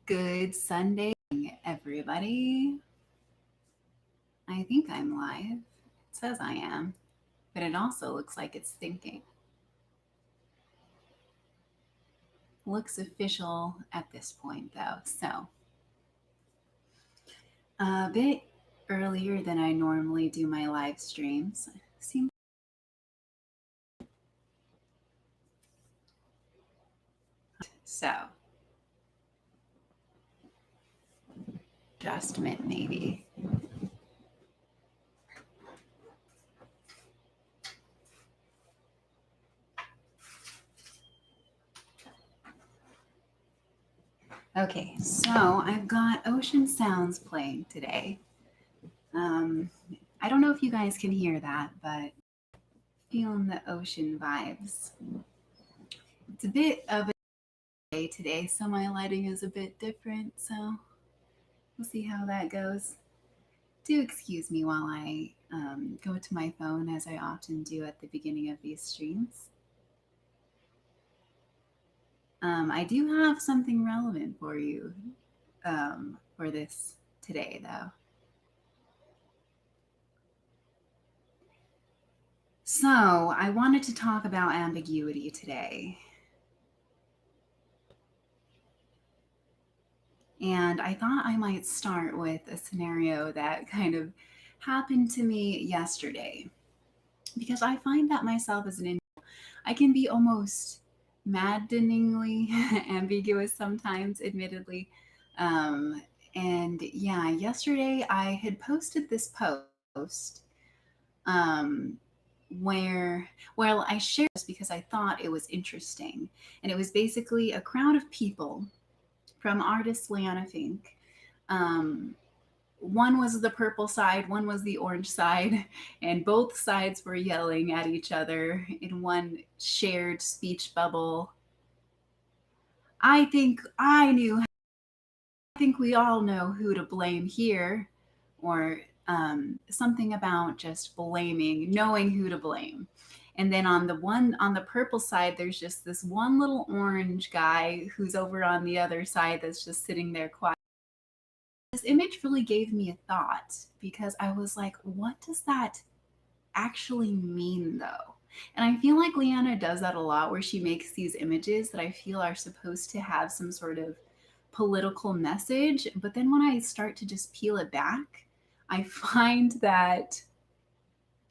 Good Sunday, everybody. I think I'm live. It says I am, but it also looks like it's thinking. Looks official at this point, though. So, a bit earlier than I normally do my live streams. So, adjustment maybe. Okay, so I've got ocean sounds playing today. I don't know if you guys can hear that, but feeling the ocean vibes. It's a bit of a day today, so my lighting is a bit different, so we'll see how that goes. Do excuse me while I go to my phone, as I often do at the beginning of these streams. I do have something relevant for you for this today, though. So, I wanted to talk about ambiguity today. And I thought I might start with a scenario that kind of happened to me yesterday. Because I find that myself as an individual, I can be almost maddeningly ambiguous sometimes, admittedly. And yeah, yesterday I had posted this post um, where, well, I shared this because I thought it was interesting. And it was basically a crowd of people from artist Liana Fink. Um, One was the purple side, one was the orange side, and both sides were yelling at each other in one shared speech bubble. I think I knew, I think we all know who to blame here, or something about just blaming, knowing who to blame. And then on the purple side, there's just this one little orange guy who's over on the other side that's just sitting there quiet. This image really gave me a thought because I was like, what does that actually mean though? And I feel like Liana does that a lot where she makes these images that I feel are supposed to have some sort of political message. But then when I start to just peel it back, I find that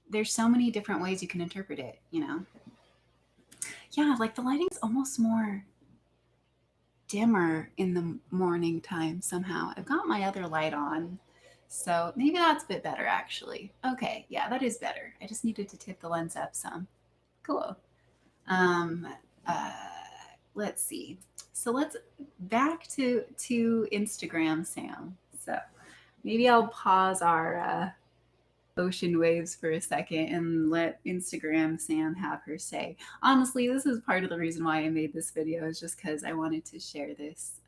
there's so many different ways you can interpret it, you know? Yeah, like the lighting's almost more dimmer in the morning time somehow. I've got my other light on, so maybe that's a bit better actually. Okay, yeah, that is better. I just needed to tip the lens up some. Cool. Um, uh, let's see. So let's back to Instagram, Sam. So maybe I'll pause our ocean waves for a second and let Instagram Sam have her say. Honestly, this is part of the reason why I made this video, is just because I wanted to share this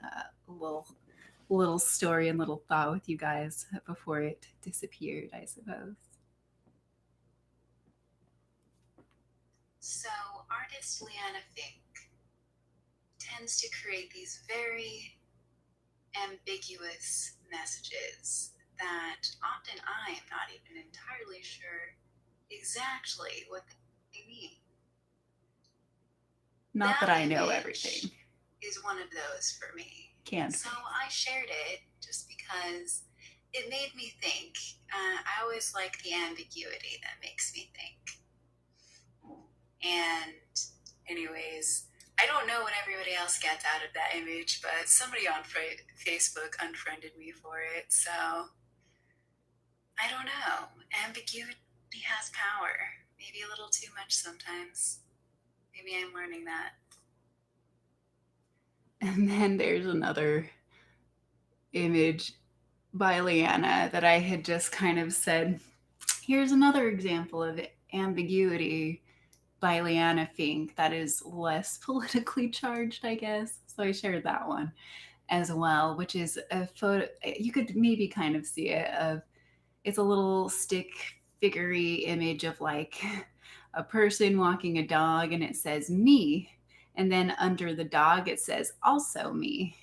little story and little thought with you guys before it disappeared, I suppose. So, artist Liana Fink tends to create these very ambiguous messages that often I am not even entirely sure exactly what they mean. Not that I know everything. Is one of those for me. Can't. So I shared it just because it made me think. I always like the ambiguity that makes me think. And, anyways, I don't know what everybody else gets out of that image, but somebody on Facebook unfriended me for it, so I don't know. Ambiguity has power. Maybe a little too much sometimes. Maybe I'm learning that. And then there's another image by Liana that I had just kind of said, here's another example of ambiguity by Liana Fink that is less politically charged, I guess. So I shared that one as well, which is a photo. You could maybe kind of see it. It's a little stick figurey image of like a person walking a dog, and it says me, and then under the dog it says also me.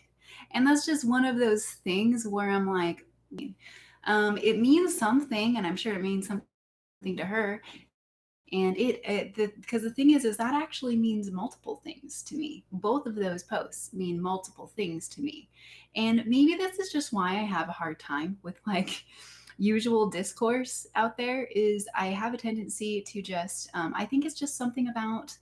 And that's just one of those things where I'm like, it means something, and I'm sure it means something to her. And because the thing is that actually means multiple things to me. Both of those posts mean multiple things to me. And maybe this is just why I have a hard time with like usual discourse out there is I have a tendency to just, I think it's just something about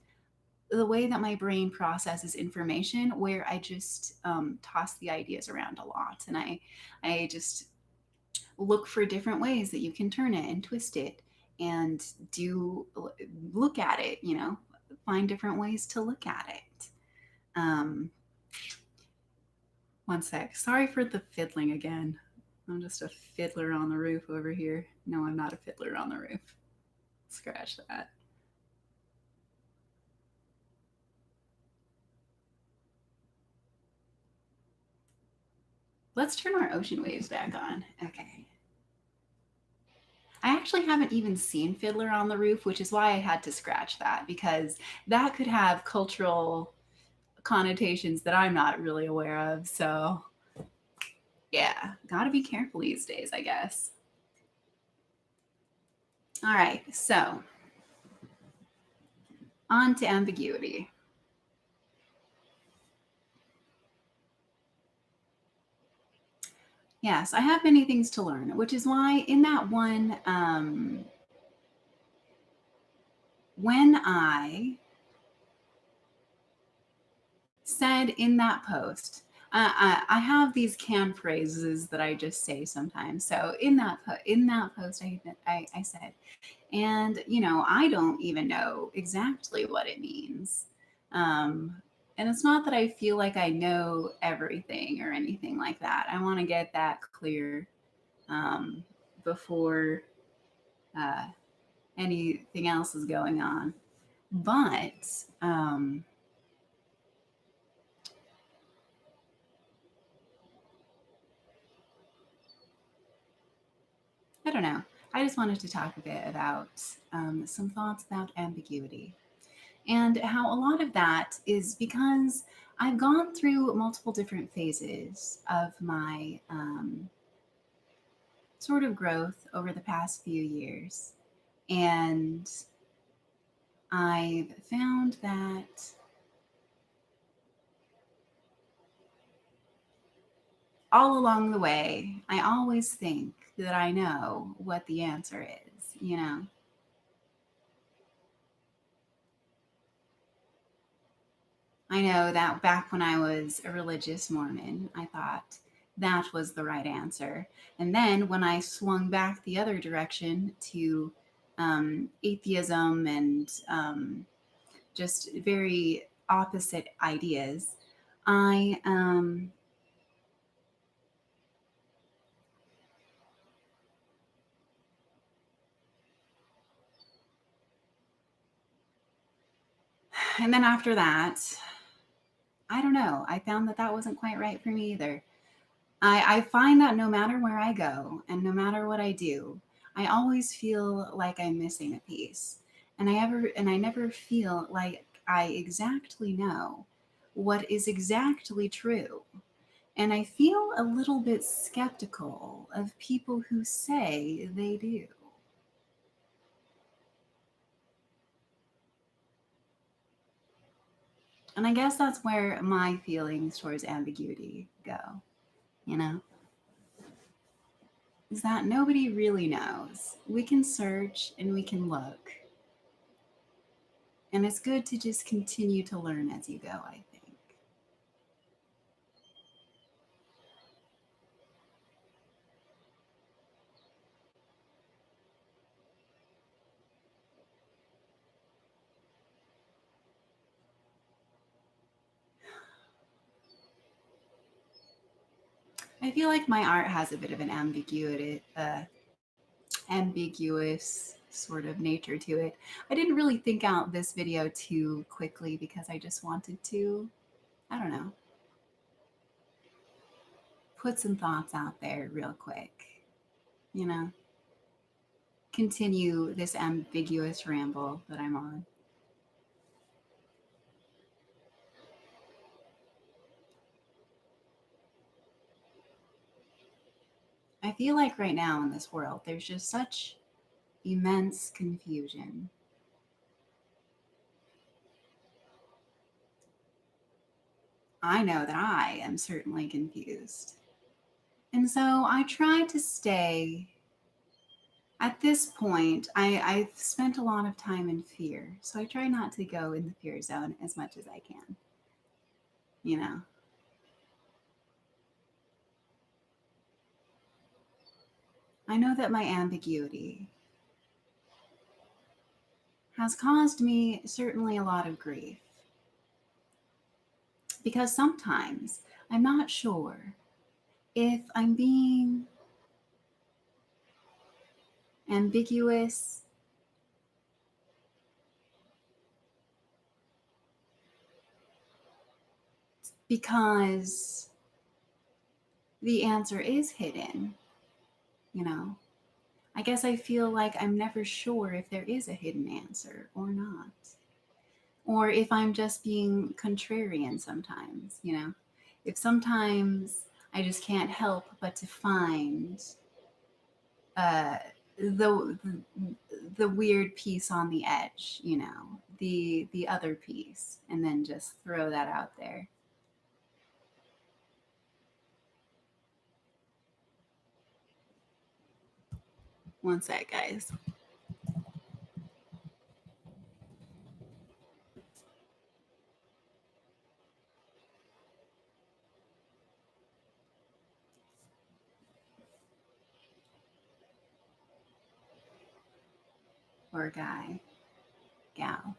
the way that my brain processes information where I just toss the ideas around a lot. And I just look for different ways that you can turn it and twist it and do look at it, find different ways to look at it. um One sec, sorry for the fiddling again. I'm just a fiddler on the roof over here. No, I'm not a fiddler on the roof. Scratch that. Let's turn our ocean waves back on. Okay. I actually haven't even seen Fiddler on the Roof, which is why I had to scratch that, because that could have cultural connotations that I'm not really aware of. So, yeah, gotta be careful these days, I guess. All right, so on to ambiguity. Yes, I have many things to learn, which is why in that one, when I said in that post, I have these canned phrases that I just say sometimes. So in that post, I said, and I don't even know exactly what it means. And it's not that I feel like I know everything or anything like that. I want to get that clear before uh, anything else is going on. But I don't know. I just wanted to talk a bit about some thoughts about ambiguity and how a lot of that is because I've gone through multiple different phases of my sort of growth over the past few years. And I've found that all along the way, I always think that I know what the answer is. I know that back when I was a religious Mormon, I thought that was the right answer. And then when I swung back the other direction to atheism and just very opposite ideas, I and then after that, I don't know. I found that that wasn't quite right for me either. I find that no matter where I go and no matter what I do, I always feel like I'm missing a piece. And I never feel like I exactly know what is exactly true. And I feel a little bit skeptical of people who say they do. And I guess that's where my feelings towards ambiguity go, you know? Is that nobody really knows. We can search and we can look. And it's good to just continue to learn as you go, I think. I feel like my art has a bit of an ambiguous sort of nature to it. I didn't really think out this video too quickly because I just wanted to, I don't know, put some thoughts out there real quick, you know, continue this ambiguous ramble that I'm on. I feel like right now in this world, there's just such immense confusion. I know that I am certainly confused. And so I try to stay, at this point, I've spent a lot of time in fear. So I try not to go in the fear zone as much as I can, you know? I know that my ambiguity has caused me certainly a lot of grief because sometimes I'm not sure if I'm being ambiguous because the answer is hidden, you know? I guess I feel like I'm never sure if there is a hidden answer or not. Or if I'm just being contrarian sometimes, you know? If sometimes I just can't help but to find uh, the, the weird piece on the edge, you know, the other piece, and then just throw that out there. One sec, guys. Or guy, gal.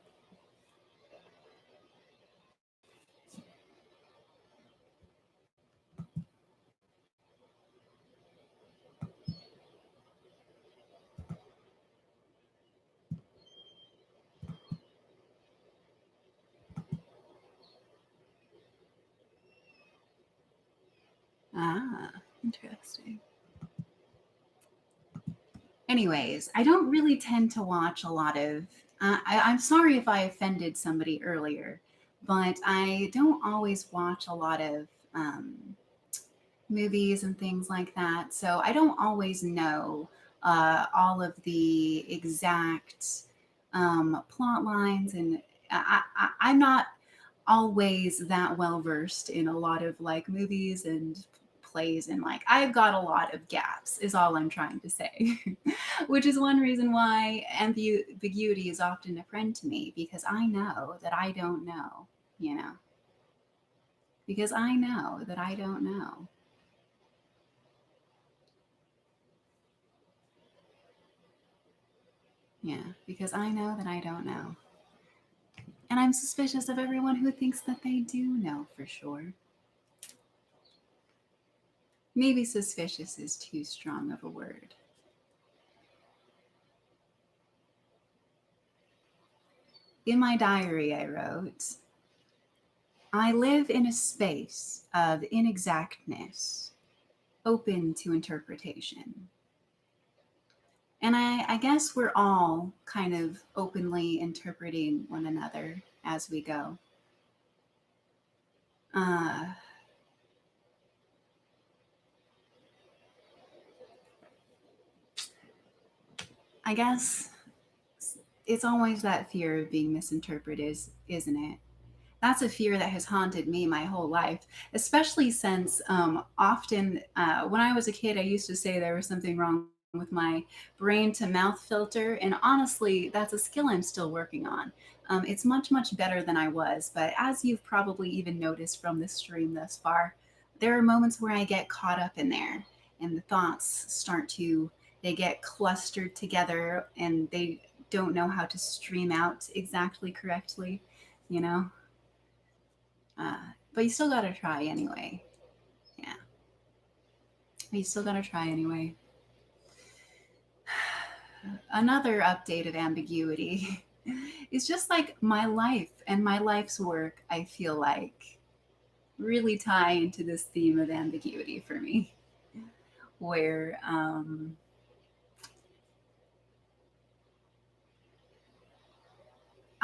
Ah, interesting. Anyways, I don't really tend to watch a lot of. I'm sorry if I offended somebody earlier, but I don't always watch a lot of movies and things like that. So I don't always know all of the exact plot lines, and I'm not always that well versed in a lot of like movies and plays, and like I've got a lot of gaps is all I'm trying to say. Which is one reason why ambiguity is often a friend to me, because I know that I don't know, you know, because I know that I don't know. Yeah, because I know that I don't know. And I'm suspicious of everyone who thinks that they do know for sure. Maybe suspicious is too strong of a word. In my diary, I wrote, I live in a space of inexactness, open to interpretation. And I guess we're all kind of openly interpreting one another as we go. Uh, I guess it's always that fear of being misinterpreted, isn't it? That's a fear that has haunted me my whole life, especially since often when I was a kid, I used to say there was something wrong with my brain to mouth filter. And honestly, that's a skill I'm still working on. It's much, much better than I was. But as you've probably even noticed from this stream thus far, there are moments where I get caught up in there and the thoughts start to, they get clustered together and they don't know how to stream out exactly correctly, you know? Uh, but you still gotta try anyway. Yeah, but you still gotta try anyway. Another update of ambiguity is just like my life and my life's work, I feel like really tie into this theme of ambiguity for me, where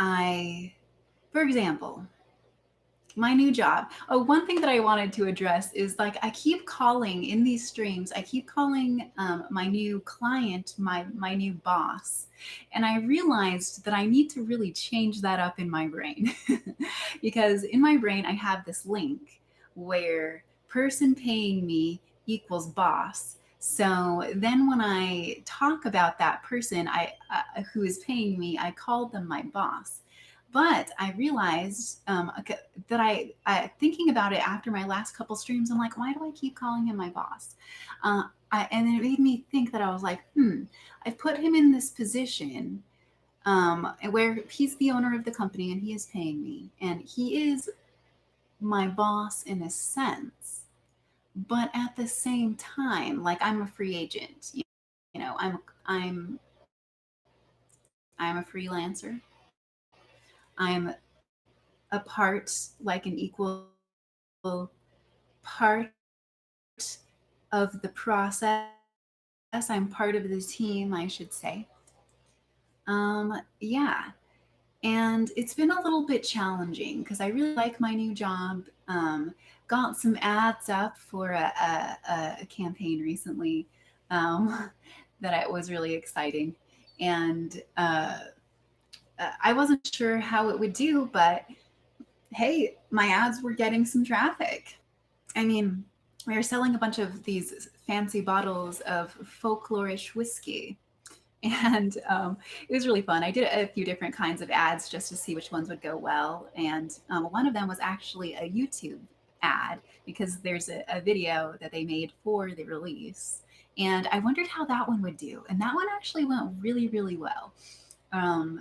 I, for example, My new job. Oh, one thing that I wanted to address is like I keep calling in these streams. I keep calling my new client my new boss, and I realized that I need to really change that up in my brain, because in my brain I have this link where person paying me equals boss. So then when I talk about that person who is paying me, I call them my boss. But I realized that thinking about it after my last couple streams, I'm like, why do I keep calling him my boss? And then it made me think that I was like, I've put him in this position where he's the owner of the company and he is paying me, and he is my boss in a sense. But at the same time, like I'm a free agent, you know, I'm a freelancer. I'm a part, like an equal part of the process. I'm part of the team, I should say. Yeah. And it's been a little bit challenging because I really like my new job. Got some ads up for a campaign recently that it was really exciting. And I wasn't sure how it would do, but hey, my ads were getting some traffic. I mean, we were selling a bunch of these fancy bottles of folklorish whiskey. And it was really fun. I did a few different kinds of ads just to see which ones would go well. And one of them was actually a YouTube ad because there's a video that they made for the release. And I wondered how that one would do. And that one actually went really, really well.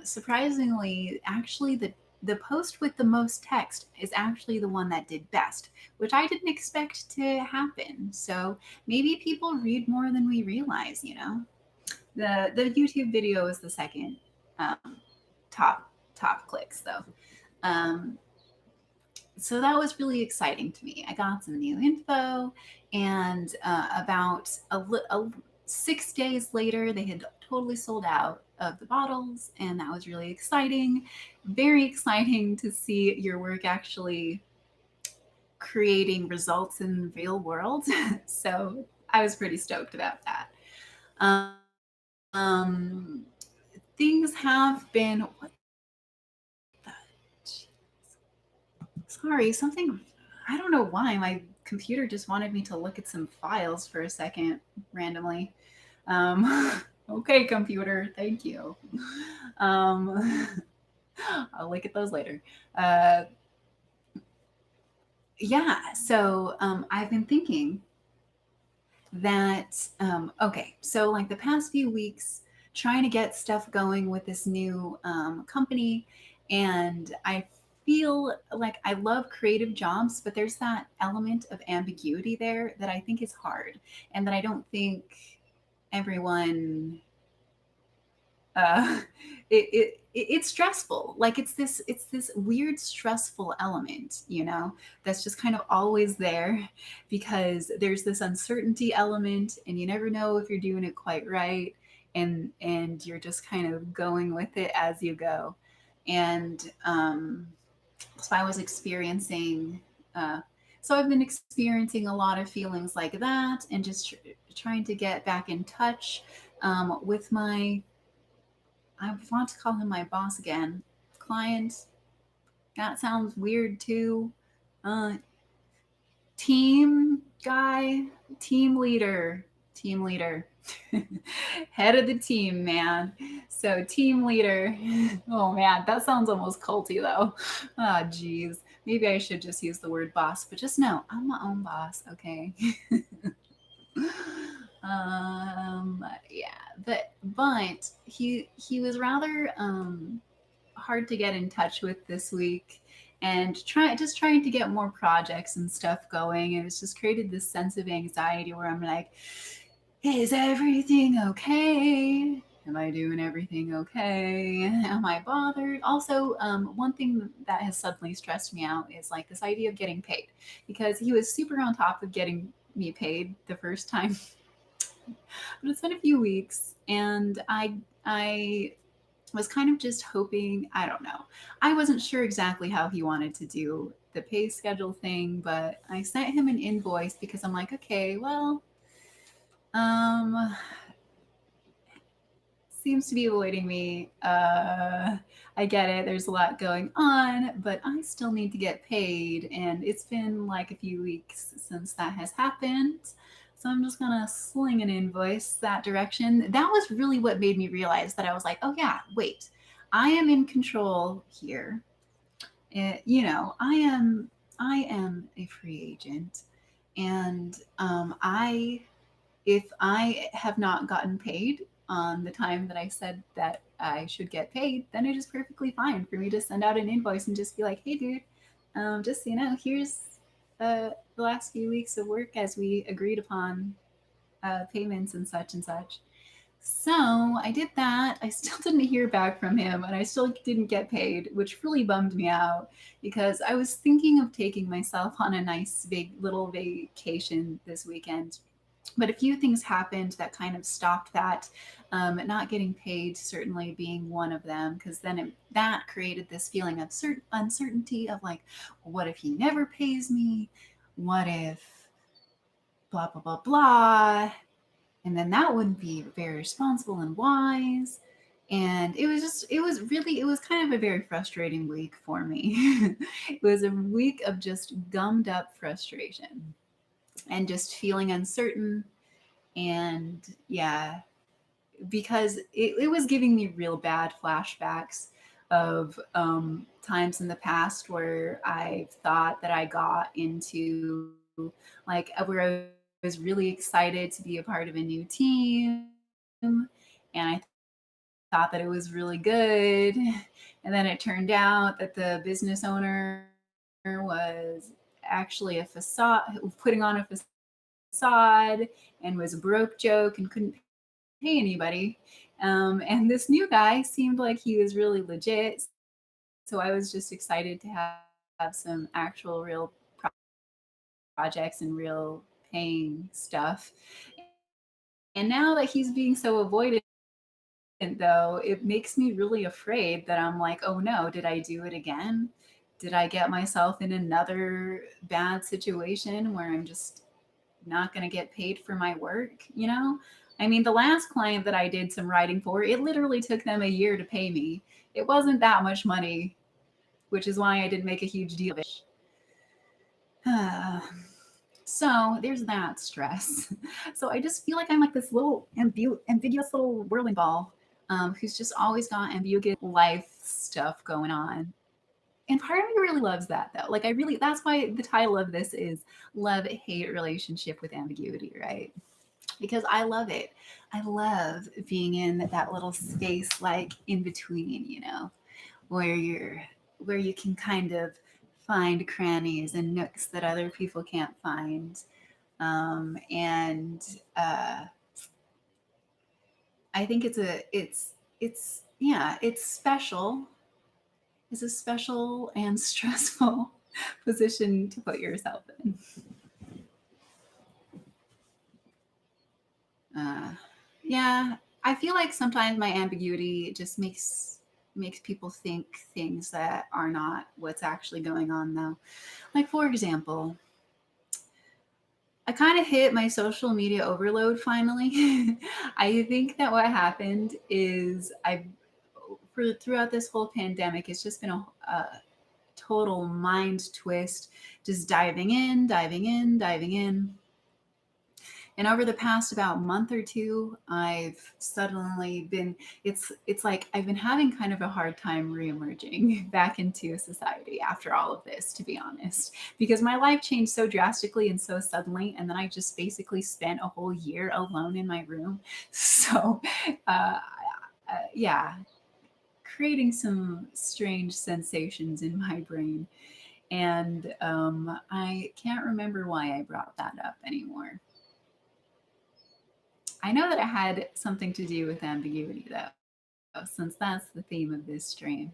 Surprisingly, actually, the post with the most text is actually the one that did best, which I didn't expect to happen. So maybe people read more than we realize, you know? The YouTube video is the second um, top clicks though. Um, so that was really exciting to me. I got some new info, and about 6 days later, they had totally sold out of the bottles, and that was really exciting. Very exciting to see your work actually creating results in the real world. So I was pretty stoked about that. Um, things have been. What the? Sorry, something. I don't know why my computer just wanted me to look at some files for a second randomly. Okay, computer, thank you. Um, I'll look at those later. Uh, yeah, so I've been thinking that okay, so like the past few weeks trying to get stuff going with this new company, and I feel like I love creative jobs, but there's that element of ambiguity there that I think is hard, and that I don't think everyone uh it's stressful. Like it's this weird stressful element, you know, that's just kind of always there because there's this uncertainty element and you never know if you're doing it quite right, and you're just kind of going with it as you go. And so I was experiencing uh so I've been experiencing a lot of feelings like that, and just trying to get back in touch with my, I want to call him my boss again. Client. That sounds weird too. Uh, team guy, team leader, team leader, head of the team, man. So team leader. Oh man, that sounds almost culty though. Ah, oh, geez. Maybe I should just use the word boss, but just know I'm my own boss. Okay. Yeah, but he was rather hard to get in touch with this week, and trying to get more projects and stuff going, and it's just created this sense of anxiety where I'm like, is everything okay? Am I doing everything okay? Am I bothered? Also, one thing that has suddenly stressed me out is like this idea of getting paid, because he was super on top of getting me paid the first time. But it's been a few weeks, and I was kind of just hoping, I don't know. I wasn't sure exactly how he wanted to do the pay schedule thing, but I sent him an invoice because I'm like, okay, well, um, seems to be avoiding me. I get it. There's a lot going on, but I still need to get paid. And it's been like a few weeks since that has happened. So I'm just going to sling an invoice that direction. That was really what made me realize that I was like, oh, yeah, wait, I am in control here. You know, I am a free agent. And if I have not gotten paid on the time that I said that I should get paid, then it is perfectly fine for me to send out an invoice and just be like, hey, dude, just so you know, here's the last few weeks of work as we agreed upon payments and such and such. So I did that. I still didn't hear back from him and I still didn't get paid, which really bummed me out because I was thinking of taking myself on a nice big little vacation this weekend, but a few things happened that kind of stopped that. Not getting paid certainly being one of them, because then that created this feeling of uncertainty of like, what if he never pays me? What if blah blah blah blah? And then that wouldn't be very responsible and wise. And it was kind of a very frustrating week for me. It was a week of just gummed up frustration and just feeling uncertain. And yeah, because it was giving me real bad flashbacks of times in the past where I thought that I got into like where I was really excited to be a part of a new team, and I thought that it was really good, and then it turned out that the business owner was actually a facade, putting on a facade, and was a broke joke and couldn't pay anybody. And this new guy seemed like he was really legit. So I was just excited to have some actual real projects and real paying stuff. And now that he's being so avoidant, though, it makes me really afraid that I'm like, oh no, did I do it again? Did I get myself in another bad situation where I'm just not going to get paid for my work, you know? I mean, the last client that I did some writing for, it literally took them a year to pay me. It wasn't that much money, which is why I didn't make a huge deal of it. So there's that stress. So I just feel like I'm like this little ambiguous little whirling ball who's just always got ambiguous life stuff going on. And part of me really loves that though. Like I really, that's why the title of this is Love Hate Relationship with Ambiguity, right? Because I love it. I love being in that little space like in between, you know, where you can kind of find crannies and nooks that other people can't find. And I think it's yeah, it's special. It's a special and stressful position to put yourself in. Uh, yeah, I feel like sometimes my ambiguity just makes people think things that are not what's actually going on though. Like for example, I kind of hit my social media overload finally. I think that what happened is throughout this whole pandemic, it's just been a total mind twist, just diving in, diving in, diving in. And over the past about month or two, I've suddenly been, it's like I've been having kind of a hard time reemerging back into society after all of this, to be honest, because my life changed so drastically and so suddenly. And then I just basically spent a whole year alone in my room. So, uh, yeah, creating some strange sensations in my brain. And I can't remember why I brought that up anymore. I know that it had something to do with ambiguity, though, since that's the theme of this stream.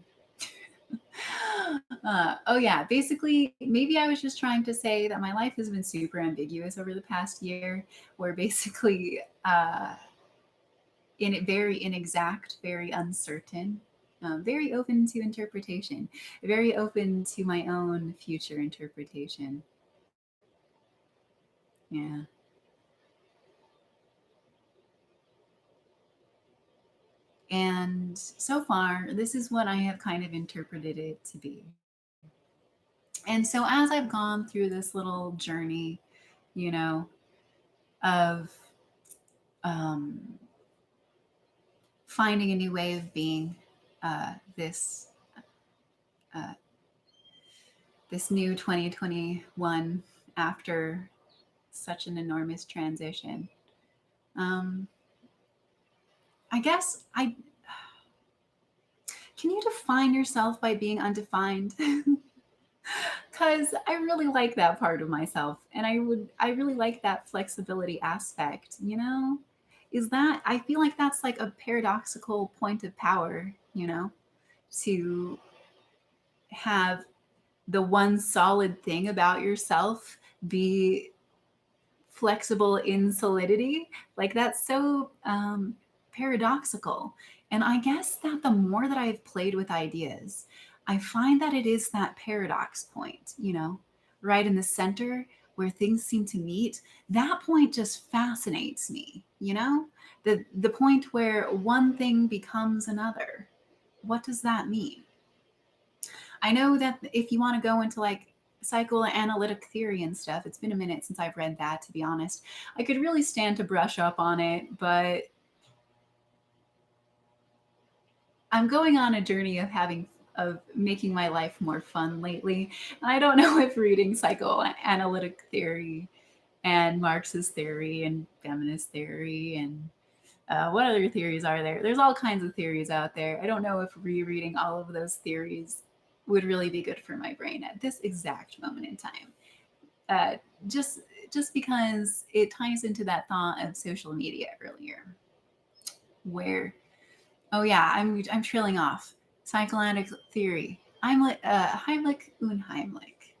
Oh, yeah. Basically, maybe I was just trying to say that my life has been super ambiguous over the past year, where basically, very inexact, very uncertain. Very open to interpretation, very open to my own future interpretation. Yeah. And so far, this is what I have kind of interpreted it to be. And so as I've gone through this little journey, you know, of um, finding a new way of being, this uh, this new 2021 after such an enormous transition. Um, I guess I can you define yourself by being undefined? Because I really like that part of myself, and I really like that flexibility aspect. Is that I feel like that's like a paradoxical point of power. To have the one solid thing about yourself be flexible in solidity. Like that's so paradoxical. And I guess that the more that I've played with ideas, I find that it is that paradox point, right in the center where things seem to meet. That point just fascinates me, the point where one thing becomes another. What does that mean? I know that if you want to go into like psychoanalytic theory and stuff, it's been a minute since I've read that, to be honest. I could really stand to brush up on it, but I'm going on a journey of making my life more fun lately. And I don't know if reading psychoanalytic theory and Marxist theory and feminist theory and what other theories are there? There's all kinds of theories out there. I don't know if rereading all of those theories would really be good for my brain at this exact moment in time. Uh, just just because it ties into that thought of social media earlier, where oh yeah, I'm trailing off. Psychoanalytic theory. Heimlich und Heimlich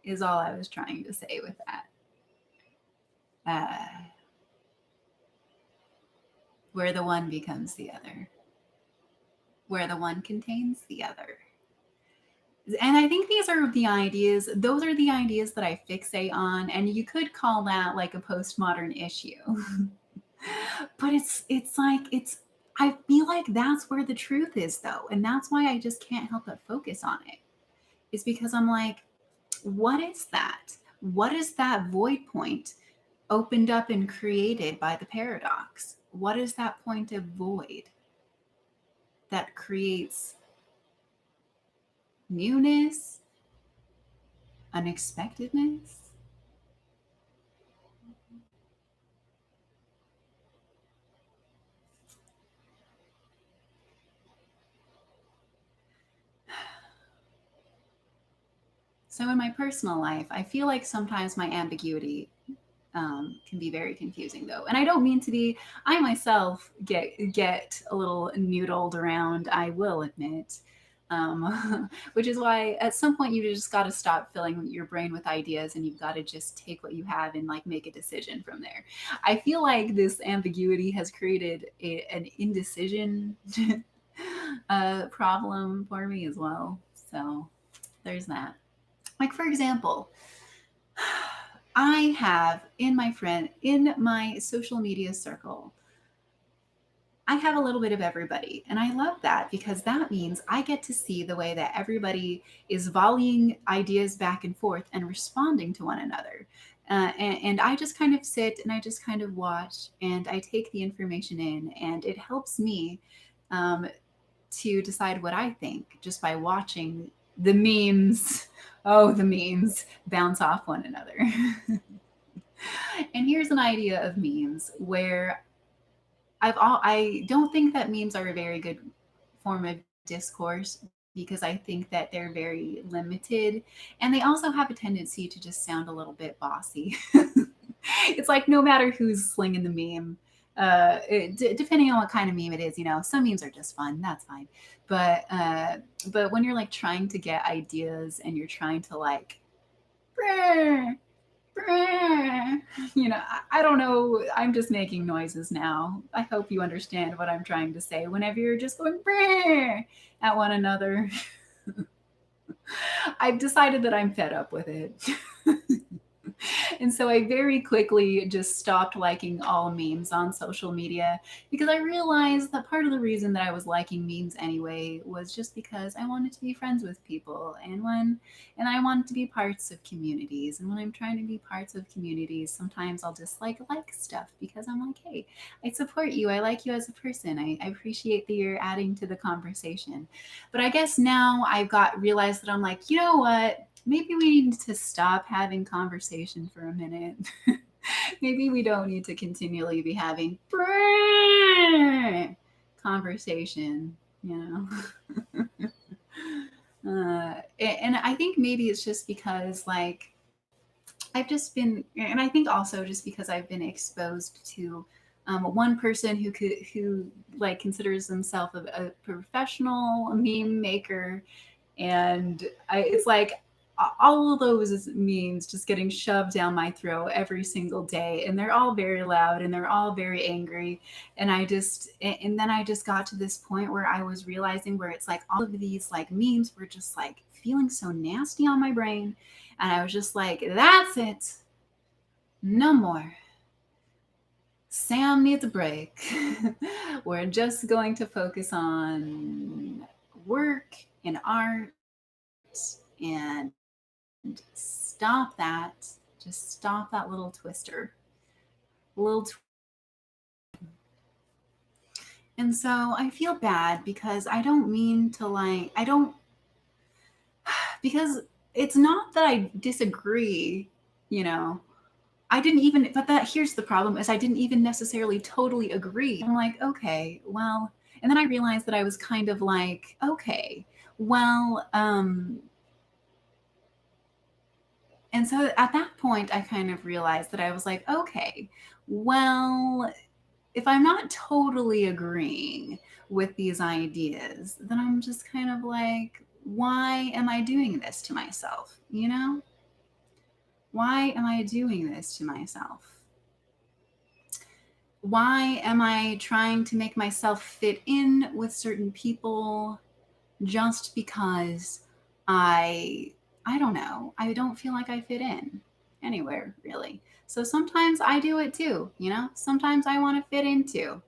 is all I was trying to say with that. Uh, where the one becomes the other, where the one contains the other. And I think those are the ideas that I fixate on, and you could call that like a postmodern issue. But it's like I feel like that's where the truth is though, and that's why I just can't help but focus on it. Is because I'm like, what is that? What is that void point opened up and created by the paradox? What is that point of void that creates newness, unexpectedness? So in my personal life, I feel like sometimes my ambiguity can be very confusing, though. And I don't mean to be. I myself get a little noodled around. I will admit, which is why at some point you just got to stop filling your brain with ideas, and you've got to just take what you have and like make a decision from there. I feel like this ambiguity has created an indecision problem for me as well. So there's that. Like, for example, I have in my social media circle, I have a little bit of everybody. And I love that because that means I get to see the way that everybody is volleying ideas back and forth and responding to one another. And I just kind of sit and I just kind of watch and I take the information in, and it helps me um, to decide what I think just by watching the memes. Oh, the memes bounce off one another. And here's an idea of memes where I don't think that memes are a very good form of discourse because I think that they're very limited, and they also have a tendency to just sound a little bit bossy. It's like no matter who's slinging the meme, depending on what kind of meme it is, some memes are just fun. That's fine, but when you're like trying to get ideas and you're trying to like I don't know. I'm just making noises now. I hope you understand what I'm trying to say. Whenever you're just going at one another, I've decided that I'm fed up with it. And so I very quickly just stopped liking all memes on social media because I realized that part of the reason that I was liking memes anyway was just because I wanted to be friends with people and I wanted to be parts of communities. And when I'm trying to be parts of communities, sometimes I'll just like stuff because I'm like, hey, I support you. I like you as a person. I appreciate that you're adding to the conversation. But I guess now I've got realized that I'm like, you know what? Maybe we need to stop having conversation for a minute. Maybe we don't need to continually be having conversation, you know. And I think maybe it's just because like I've just been, and I think also just because I've been exposed to one person who like considers himself a professional meme maker, and it's like all of those memes just getting shoved down my throat every single day, and they're all very loud and they're all very angry. And then I just got to this point where I was realizing where it's like all of these like memes were just like feeling so nasty on my brain, and I was just like, that's it, no more. Sam needs a break. We're just going to focus on work and art and stop that. Just stop that little twister. Little tw- and so I feel bad because I don't mean to like I don't because it's not that I disagree, you know. I didn't even but that here's the problem is I didn't even necessarily totally agree. I'm like, okay, well, and then I realized that I was kind of like, okay, well, and so at that point, I kind of realized that I was like, okay, well, if I'm not totally agreeing with these ideas, then I'm just kind of like, why am I doing this to myself? You know? Why am I doing this to myself? Why am I trying to make myself fit in with certain people just because I I don't know. I don't feel like I fit in anywhere really. So sometimes I do it too, you know? Sometimes I want to fit in too.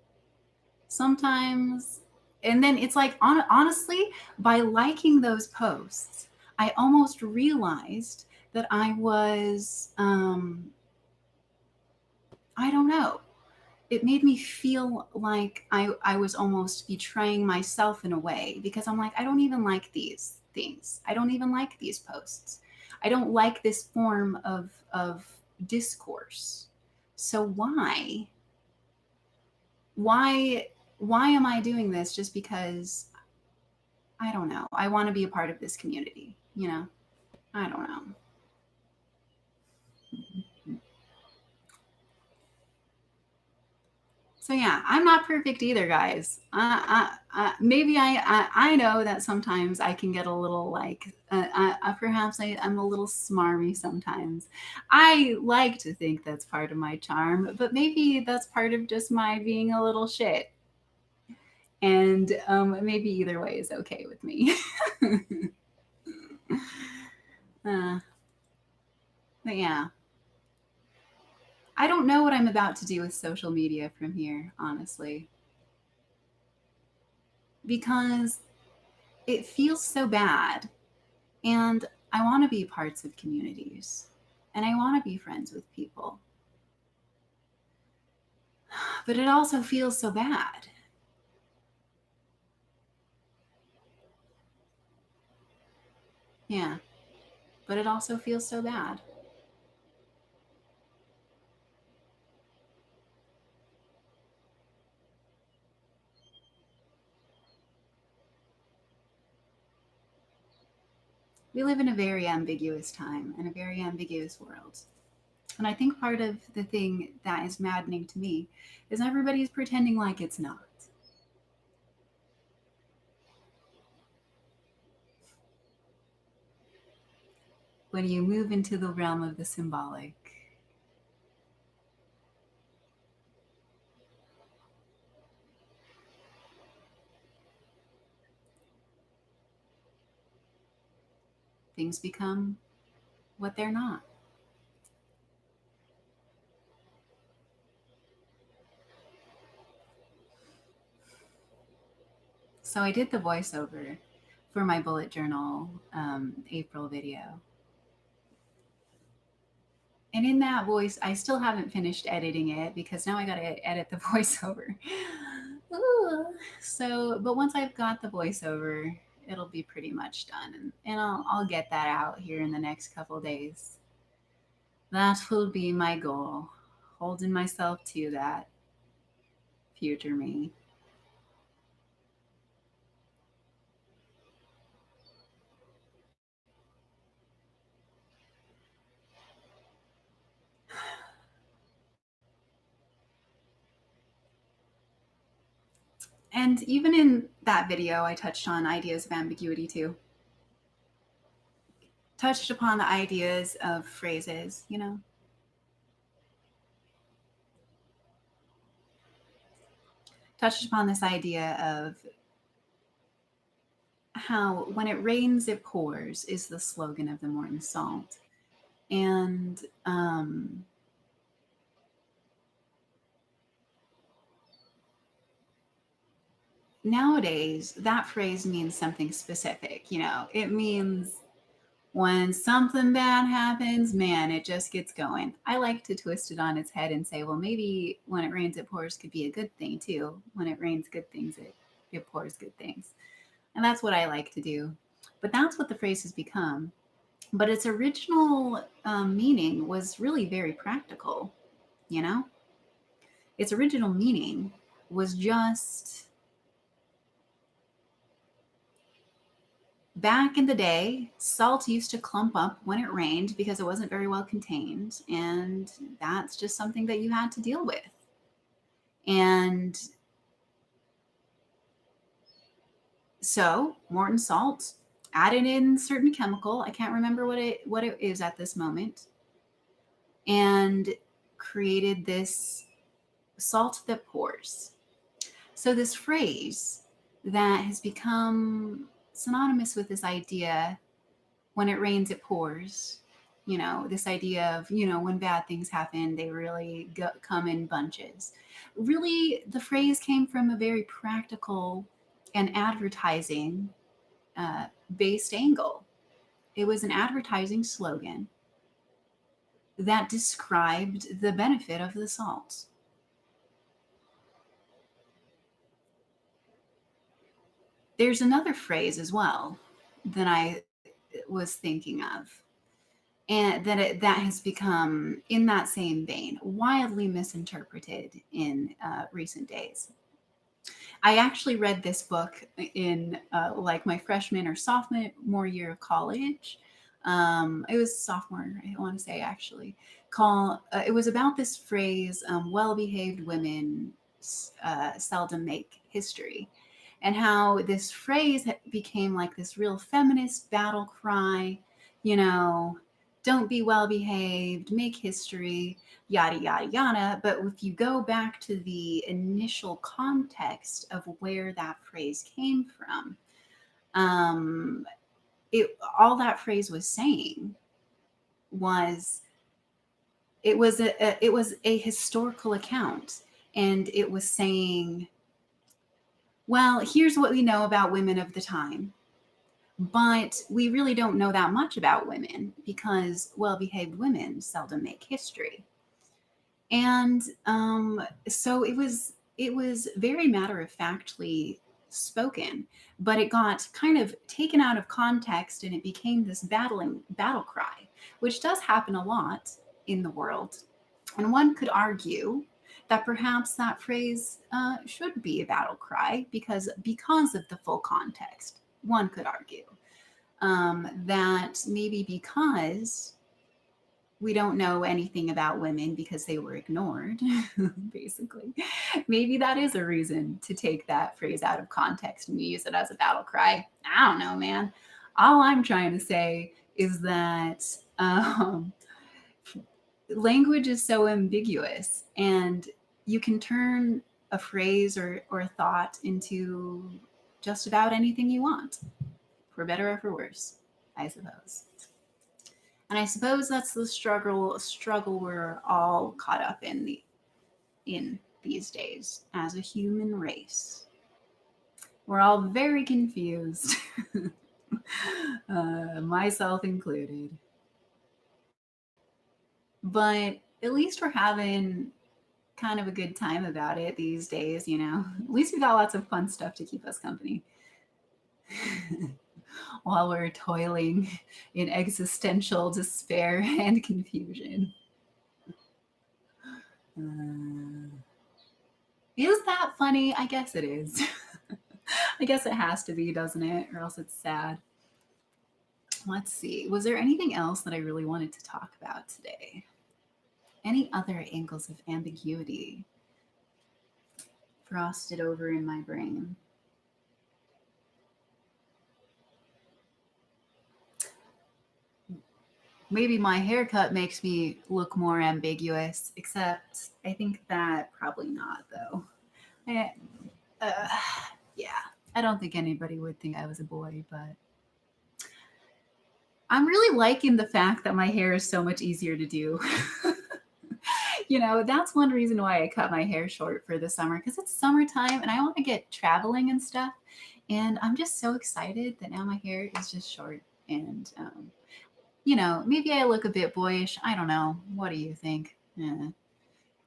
Sometimes and then it's like honestly, by liking those posts, I almost realized that I was I don't know. It made me feel like I was almost betraying myself in a way because I'm like, I don't even like these things. I don't even like these posts. I don't like this form of discourse. So why why am I doing this just because I don't know. I want to be a part of this community, you know? I don't know. So yeah, I'm not perfect either, guys. Maybe I know that sometimes I can get a little like perhaps I'm a little smarmy sometimes. I like to think that's part of my charm, but maybe that's part of just my being a little shit. And maybe either way is okay with me. uh, but yeah, I don't know what I'm about to do with social media from here, honestly, because it feels so bad. And I want to be parts of communities and I want to be friends with people. But it also feels so bad. Yeah. But it also feels so bad. We live in a very ambiguous time and a very ambiguous world. And I think part of the thing that is maddening to me is everybody's pretending like it's not. When you move into the realm of the symbolic, things become what they're not. So I did the voiceover for my bullet journal April video. And in that voice, I still haven't finished editing it because now I got to edit the voiceover. Ooh. So, but once I've got the voiceover, it'll be pretty much done. And I'll get that out here in the next couple days. That will be my goal, holding myself to that, future me. And even in that video, I touched on ideas of ambiguity too. Touched upon the ideas of phrases, you know. Touched upon this idea of how when it rains, it pours is the slogan of the Morton Salt. And nowadays, that phrase means something specific. You know, it means when something bad happens, man, it just gets going. I like to twist it on its head and say, well, maybe when it rains, it pours could be a good thing too. When it rains good things, it pours good things. And that's what I like to do. But that's what the phrase has become. But its original meaning was really very practical, you know? Its original meaning was just back in the day, salt used to clump up when it rained because it wasn't very well contained. And that's just something that you had to deal with. And so Morton Salt added in certain chemical. I can't remember what it is at this moment. And created this salt that pours. So this phrase that has become synonymous with this idea, when it rains, it pours. You know, this idea of, you know, when bad things happen, they really come in bunches. Really, the phrase came from a very practical and advertising based angle. It was an advertising slogan that described the benefit of the salt. There's another phrase as well that I was thinking of, and that has become in that same vein wildly misinterpreted in recent days. I actually read this book in like my freshman or sophomore year of college. It was sophomore, I want to say actually. It was about this phrase: "Well-behaved women seldom make history," and how this phrase became like this real feminist battle cry. You know, don't be well behaved, make history, yada, yada, yada. But if you go back to the initial context of where that phrase came from, um, all that phrase was saying was it was a historical account, and it was saying, well, here's what we know about women of the time. But we really don't know that much about women because well behaved women seldom make history. And so it was very matter of factly spoken, but it got kind of taken out of context and it became this battle cry, which does happen a lot in the world. And one could argue that perhaps that phrase should be a battle cry because of the full context. One could argue that maybe because we don't know anything about women because they were ignored, basically. Maybe that is a reason to take that phrase out of context and use it as a battle cry. I don't know, man. All I'm trying to say is that language is so ambiguous, and you can turn a phrase or a thought into just about anything you want, for better or for worse. I suppose. And I suppose that's the struggle we're all caught up in these days as a human race. We're all very confused, myself included. But at least we're having kind of a good time about it these days, you know. At least we got lots of fun stuff to keep us company while we're toiling in existential despair and confusion. Uh, is that funny? I guess it is. I guess it has to be, doesn't it? Or else it's sad. Let's see. Was there anything else that I really wanted to talk about today? Any other angles of ambiguity frosted over in my brain? Maybe my haircut makes me look more ambiguous, except I think that probably not, though. Eh, uh, yeah, I don't think anybody would think I was a boy, but I'm really liking the fact that my hair is so much easier to do. You know, that's one reason why I cut my hair short for the summer, because it's summertime and I want to get traveling and stuff. And I'm just so excited that now my hair is just short. And, you know, maybe I look a bit boyish. I don't know. What do you think?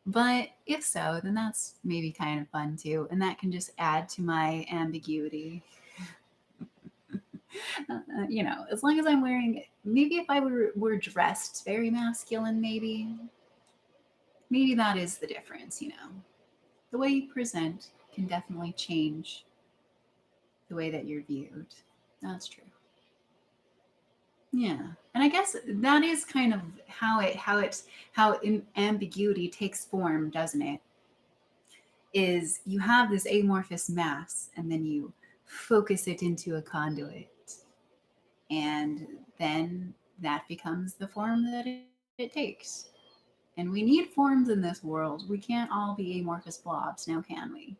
But if so, then that's maybe kind of fun too. And that can just add to my ambiguity. You know, as long as I'm wearing, maybe if I were dressed very masculine, maybe that is the difference, you know. The way you present can definitely change the way that you're viewed. That's true. Yeah. And I guess that is kind of how ambiguity takes form, doesn't it? Is you have this amorphous mass and then you focus it into a conduit. And then that becomes the form that it takes. And we need forms in this world. We can't all be amorphous blobs, now can we?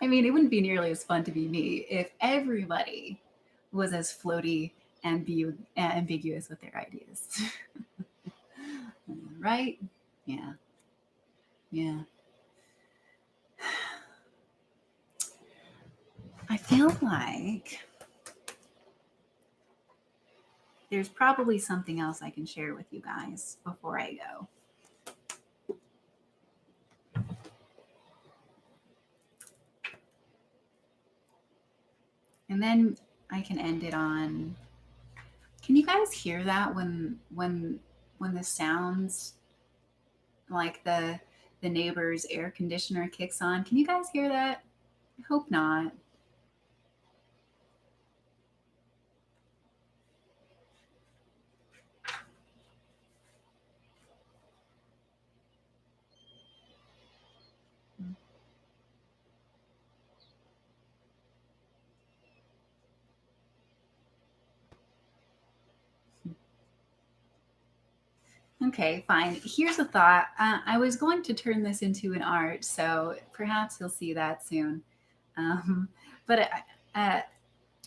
I mean, it wouldn't be nearly as fun to be me if everybody was as floaty and ambiguous with their ideas. Right? Yeah. Yeah. I feel like there's probably something else I can share with you guys before I go. And then I can end it on, can you guys hear that when the sounds like the neighbor's air conditioner kicks on? Can you guys hear that? I hope not. Okay, fine. Here's a thought. I was going to turn this into an art, so perhaps you'll see that soon. Um, but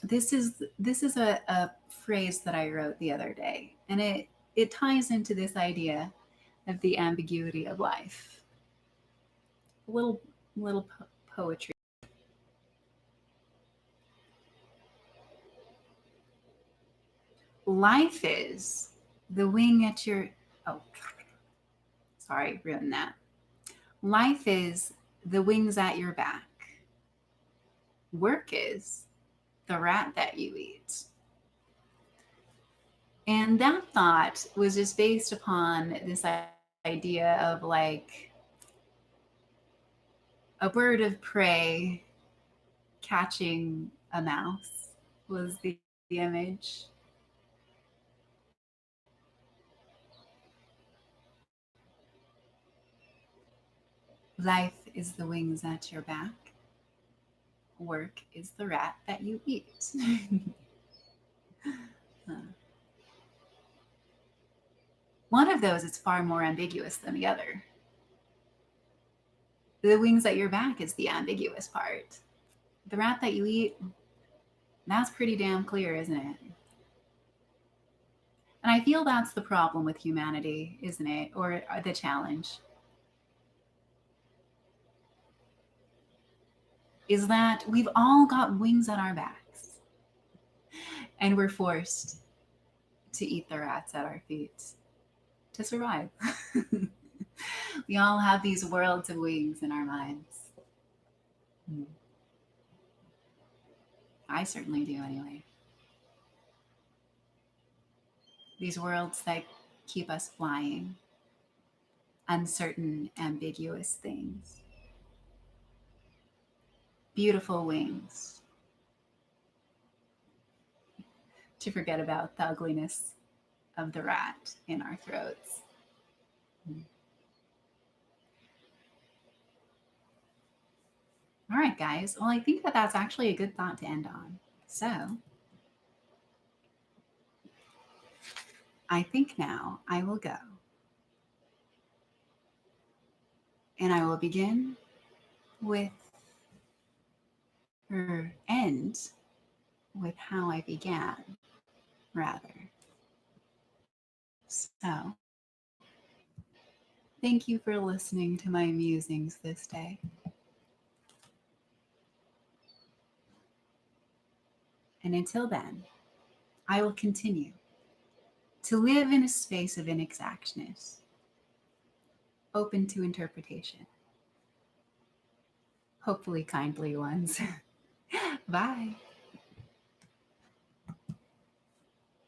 this is a phrase that I wrote the other day, and it ties into this idea of the ambiguity of life. A little poetry. Life is the wing at your, oh, sorry, ruined that. Life is the wings at your back. Work is the rat that you eat. And that thought was just based upon this idea of like a bird of prey catching a mouse was the image. Life is the wings at your back. Work is the rat that you eat. One of those is far more ambiguous than the other. The wings at your back is the ambiguous part. The rat that you eat, That's pretty damn clear, isn't it? And I feel that's the problem with humanity, isn't it? Or the challenge is that we've all got wings on our backs and we're forced to eat the rats at our feet to survive. We all have these worlds of wings in our minds. I certainly do, anyway. These worlds that keep us flying, uncertain, ambiguous things. Beautiful wings to forget about the ugliness of the rat in our throats. All right, guys. Well, I think that that's actually a good thought to end on. So I think now I will go and I will begin with, or end with how I began, rather. So thank you for listening to my musings this day. And until then, I will continue to live in a space of inexactness, open to interpretation. Hopefully, kindly ones. Bye.